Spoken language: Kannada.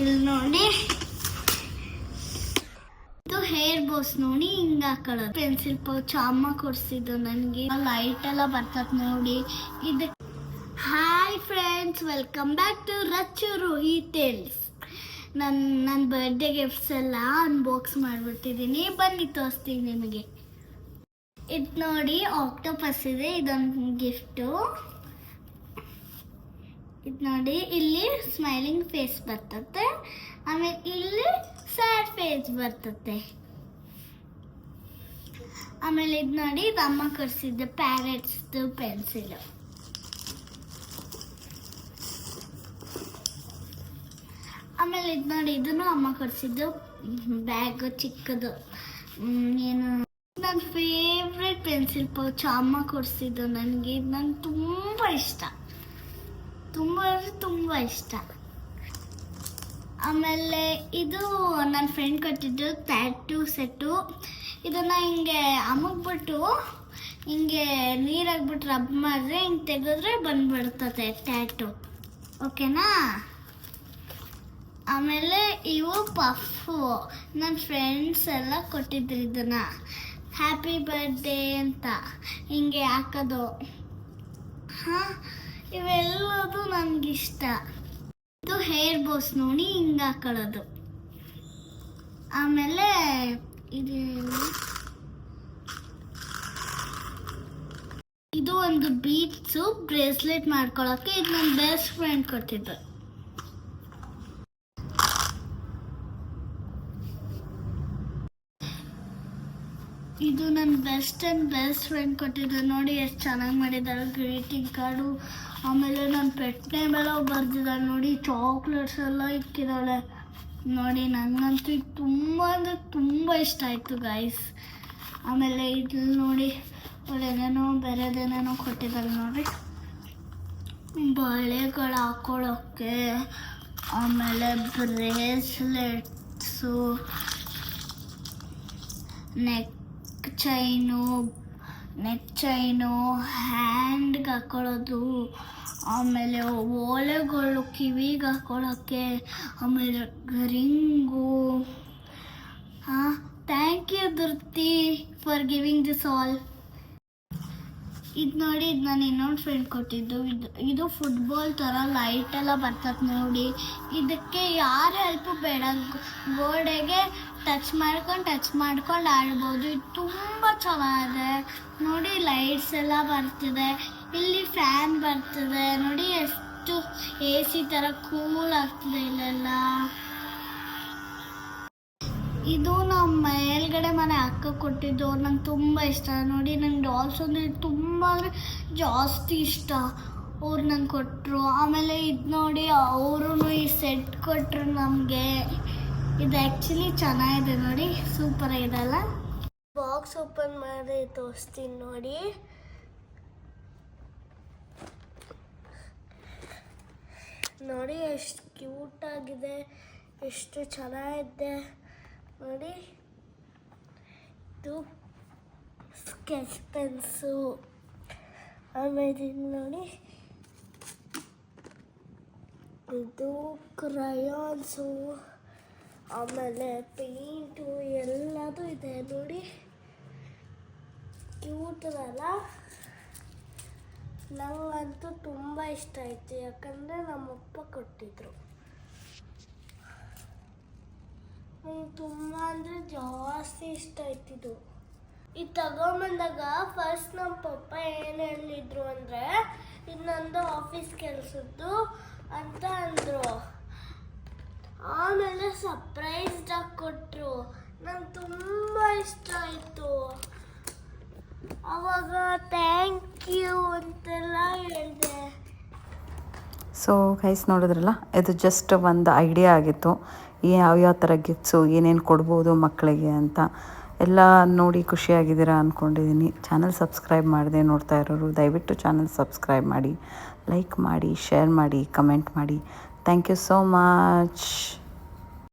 ಇಲ್ಲಿ ನೋಡಿ, ಇದು ಹೇರ್ ಬೋಸ್ ನೋಡಿ ಹಿಂಗ ಹಾಕೊಳ್ಳೋದು. ಪೆನ್ಸಿಲ್ ಪೌಚ್ ಅಮ್ಮ ಕೊಡ್ಸಿದ್ದು ನನಗೆ. ಲೈಟ್ ಎಲ್ಲ ಬರ್ತದೆ ನೋಡಿ. ಇದು hi friends, welcome back to Rachchu Rohi tales. ನನ್ನ ಬರ್ಡೇ ಗಿಫ್ಟ್ಸ್ ಎಲ್ಲ ಅನ್ಬಾಕ್ಸ್ ಮಾಡಿಬಿಟ್ಟಿದ್ದೀನಿ. ಬನ್ನಿ ತೋರಿಸ್ತೀನಿ ನಿಮಗೆ. ಇದು ನೋಡಿ ಆಕ್ಟೋಪಸ್ ಇದೆ, ಇದೊಂದು ಗಿಫ್ಟು. ಇದು ನೋಡಿ, ಇಲ್ಲಿ ಸ್ಮೈಲಿಂಗ್ ಫೇಸ್ ಬರ್ತದೆ, ಆಮೇಲೆ ಇಲ್ಲಿ ಸ್ಯಾಡ್ ಫೇಸ್ ಬರ್ತದೆ. ಆಮೇಲೆ ಇದು ನೋಡಿ, ಇದು ಅಮ್ಮ ಕೊಡಿಸಿದ್ದೆ ಪ್ಯಾರೆಟ್ಸ್ದು ಪೆನ್ಸಿಲ್. ಆಮೇಲೆ ಇದು ನೋಡಿ, ಇದನ್ನು ಅಮ್ಮ ಕೊಡಿಸಿದ್ದು ಬ್ಯಾಗ್ ಚಿಕ್ಕದು. ಏನು ನನ್ನ ಫೇವ್ರೆಟ್ ಪೆನ್ಸಿಲ್ ಪೌಚ್ ಅಮ್ಮ ಕೊಡಿಸಿದ್ದು ನನಗೆ. ಇದು ನನಗೆ ತುಂಬ ಇಷ್ಟ, ತುಂಬ ಇಷ್ಟ. ಆಮೇಲೆ ಇದು ನನ್ನ ಫ್ರೆಂಡ್ ಕೊಟ್ಟಿದ್ದು ಟ್ಯಾಟೂ ಸೆಟ್ಟು. ಇದನ್ನು ಹಿಂಗೆ ಅಮಗ್ಬಿಟ್ಟು ಹಿಂಗೆ ನೀರಾಗ್ಬಿಟ್ಟು ರಬ್ ಮಾಡಿದ್ರೆ ಹಿಂಗೆ ತೆಗೆದ್ರೆ ಬಂದ್ಬಿಡ್ತದೆ ಟ್ಯಾಟೂ. ಓಕೆನಾ? ಆಮೇಲೆ ಇವು ಪಫು ನನ್ನ ಫ್ರೆಂಡ್ಸ್ ಎಲ್ಲ ಕೊಟ್ಟಿದ್ರು. ಇದನ್ನ ಹ್ಯಾಪಿ ಬರ್ಡೇ ಅಂತ ಹಿಂಗೆ ಹಾಕೋದು. ಇವೆಲ್ಲದು ನನಗಿಷ್ಟ. ಇದು ಹೇರ್ ಬೋಸ್ ನೋಡಿ ಹಿಂಗೆ ಹಾಕೊಳ್ಳೋದು. ಆಮೇಲೆ ಇದು ಒಂದು ಬೀಟ್ಸು ಬ್ರೇಸ್ಲೆಟ್ ಮಾಡ್ಕೊಳ್ಳೋಕೆ. ಇದು ನನ್ನ ಬೆಸ್ಟ್ ಫ್ರೆಂಡ್ ಕೊಟ್ಟಿದ್ದು. ಇದು ನನ್ನ ಬೆಸ್ಟ್ ಫ್ರೆಂಡ್ ಕೊಟ್ಟಿದ್ದು. ನೋಡಿ ಎಷ್ಟು ಚೆನ್ನಾಗಿ ಮಾಡಿದ್ದಾರೆ ಗ್ರೀಟಿಂಗ್ ಕಾರ್ಡು. ಆಮೇಲೆ ನನ್ನ ಪೆಟ್ ನೇಮ್ ಎಲ್ಲ ಬರ್ದಿದ್ದಾಳೆ ನೋಡಿ. ಚಾಕ್ಲೇಟ್ಸ್ ಎಲ್ಲ ಇಕ್ಕಿದ್ದಾಳೆ ನೋಡಿ. ನನಗಂತೂ ಇದು ತುಂಬ ಅಂದರೆ ತುಂಬ ಇಷ್ಟ ಆಯಿತು ಗೈಸ್. ಆಮೇಲೆ ಇಲ್ಲಿ ನೋಡಿ ಒಳ್ಳೆದೇನೋ ಬೇರೆದೇನೇನೋ ಕೊಟ್ಟಿದ್ದಾಳೆ ನೋಡಿ. ಬಳೆಗಳು ಹಾಕೊಳ್ಳೋಕ್ಕೆ, ಆಮೇಲೆ ಬ್ರೇಸ್ಲೆಟ್ಸು, ನೆಕ್ ಚೈನು, ಹ್ಯಾಂಡ್ಗೆ ಹಾಕೊಳ್ಳೋದು, ಆಮೇಲೆ ಓಲೆಗಳು ಕಿವಿಗೆ ಹಾಕೊಳ್ಳೋಕ್ಕೆ, ಆಮೇಲೆ ring. Thank you Dhruti for giving this all. ಇದು ನೋಡಿ, ಇದು ನಾನು ಇನ್ನೊಂದು ಫ್ರೆಂಡ್ ಕೊಟ್ಟಿದ್ದು. ಇದು ಫುಟ್ಬಾಲ್ ಥರ ಲೈಟ್ ಎಲ್ಲ ಬರ್ತದೆ ನೋಡಿ. ಇದಕ್ಕೆ ಯಾರ ಹೆಲ್ಪು ಬೇಡ, ಗೋಡೆಗೆ ಟಚ್ ಮಾಡ್ಕೊಂಡು ಆಡ್ಬೋದು. ಇದು ತುಂಬ ಚೆನ್ನಾಗಿದೆ ನೋಡಿ. ಲೈಟ್ಸ್ ಎಲ್ಲ ಬರ್ತಿದೆ, ಇಲ್ಲಿ ಫ್ಯಾನ್ ಬರ್ತಿದೆ ನೋಡಿ. ಎಷ್ಟು AC ಥರ ಕೂಲ್ ಆಗ್ತಿದೆ ಇಲ್ಲೆಲ್ಲ. ಇದು ನಮ್ಮ ಮೇಲ್ಗಡೆ ಮನೆ ಅಕ್ಕ ಕೊಟ್ಟಿದ್ದು. ನಂಗೆ ತುಂಬ ಇಷ್ಟ ನೋಡಿ. ನಂಗೆ ಡಾಲ್ಸ್ ಅಂದರೆ ತುಂಬ ಅಂದರೆ ಜಾಸ್ತಿ ಇಷ್ಟ. ಅವ್ರು ನಂಗೆ ಕೊಟ್ಟರು. ಆಮೇಲೆ ಇದು ನೋಡಿ, ಅವರು ಈ ಸೆಟ್ ಕೊಟ್ಟರು ನಮಗೆ. ಇದು ಆ್ಯಕ್ಚುಲಿ ಚೆನ್ನಾಗಿದೆ ನೋಡಿ, ಸೂಪರ್ ಇದೆಲ್ಲ. ಬಾಕ್ಸ್ ಓಪನ್ ಮಾಡಿ ತೋರಿಸ್ತೀನಿ ನೋಡಿ. ನೋಡಿ ಎಷ್ಟು ಕ್ಯೂಟಾಗಿದೆ, ಎಷ್ಟು ಚೆನ್ನಾಗಿದೆ ನೋಡಿ. ಇದು ಸ್ಕೆಚ್ ಪೆನ್ಸು. ಆಮೇಲೆ ನೋಡಿ, ಇದು ಕ್ರಯಾನ್ಸು, ಆಮೇಲೆ ಪೇಂಟು ಎಲ್ಲದೂ ಇದೆ ನೋಡಿ. ಕ್ಯೂಟಲ್ಲ? ನನಗಂತೂ ತುಂಬ ಇಷ್ಟ ಆಯಿತು, ಯಾಕಂದರೆ ನಮ್ಮಪ್ಪ ಕೊಟ್ಟಿದ್ರು. ನಂಗೆ ತುಂಬ ಅಂದರೆ ಜಾಸ್ತಿ ಇಷ್ಟ ಆಯ್ತಿದ್ದು. ಇದು ತಗೊಂಬಂದಾಗ ಫಸ್ಟ್ ನಮ್ಮ ಪಪ್ಪ ಏನು ಹೇಳಿದ್ರು ಅಂದರೆ, ಇದು ನಂದು ಆಫೀಸ್ ಕೆಲಸದ್ದು ಅಂತ ಅಂದರು. ಆಮೇಲೆ ಸರ್ಪ್ರೈಸ್ಡಾಗಿ ಕೊಟ್ಟರು. ನಂಗೆ ತುಂಬ ಇಷ್ಟ ಆಯಿತು. ಆವಾಗ ಥ್ಯಾಂಕ್ ಯು ಅಂತೆಲ್ಲ ಹೇಳಿದೆ. ಸೊ ಗೈಸ್, ನೋಡಿದ್ರಲ್ಲ, ಇದು ಜಸ್ಟ್ ಒಂದು ಐಡಿಯಾ ಆಗಿತ್ತು. ಯಾವ್ಯಾವ ಥರ ಗಿಫ್ಟ್ಸು ಏನೇನು ಕೊಡ್ಬೋದು ಮಕ್ಕಳಿಗೆ ಅಂತ ಎಲ್ಲ ನೋಡಿ ಖುಷಿಯಾಗಿದ್ದೀರಾ ಅಂದ್ಕೊಂಡಿದ್ದೀನಿ. ಚಾನಲ್ ಸಬ್ಸ್ಕ್ರೈಬ್ ಮಾಡದೆ ನೋಡ್ತಾ ಇರೋರು ದಯವಿಟ್ಟು ಚಾನಲ್ ಸಬ್ಸ್ಕ್ರೈಬ್ ಮಾಡಿ, ಲೈಕ್ ಮಾಡಿ, ಶೇರ್ ಮಾಡಿ, ಕಮೆಂಟ್ ಮಾಡಿ. Thank you so much.